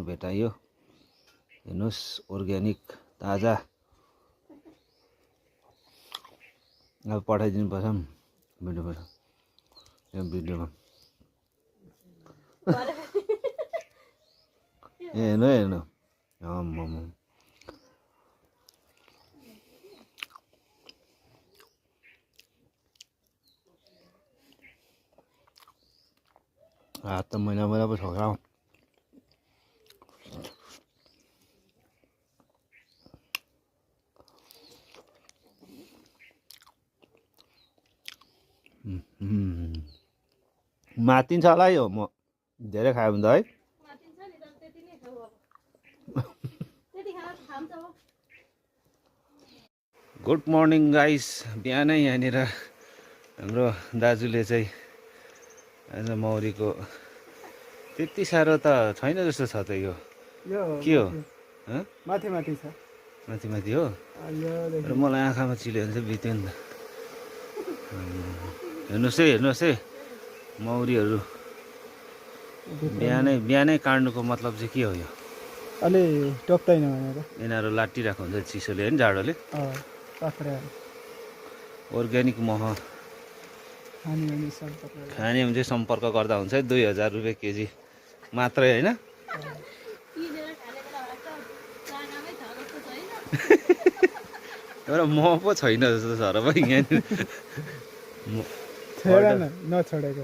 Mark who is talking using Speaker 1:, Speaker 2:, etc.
Speaker 1: भेटाइयो। हेर्नुहोस् अर्ग्यानिक ताजा। अब पठाइदिनु पर्छ भिडियोमा। यो भिडियोमा हेर्नु हेर्नु हात त मैला मैला पो छ क्या। मातिन्छ होला यो म धेरै खायो भने त है। Good morning guys. बिहानै यहाँनिर हाम्रो दाजुले चाहिँ आज मौरीको त्यति साह्रो त छैन जस्तो छ त यो के हो?
Speaker 2: माथि माथि छ,
Speaker 1: माथि माथि हो र मलाई आँखामा चिल्यो भने चाहिँ बित्यो नि त। हेर्नुहोस् है मौरीहरू बिहानै काट्नुको मतलब चाहिँ के हो? यो
Speaker 2: अलि टोक्दैन भनेर
Speaker 1: यिनीहरू लाटिरहेको हुन्छ चिसोले होइन, जाडोले। अर्ग्यानिक मह खाने भने चाहिँ सम्पर्क गर्दा हुन्छ है। 2000 रुपियाँ केजी मात्रै होइन। एउटा मह पो छैन जस्तो छ र भाइ यहाँनिर।
Speaker 2: नछोडेको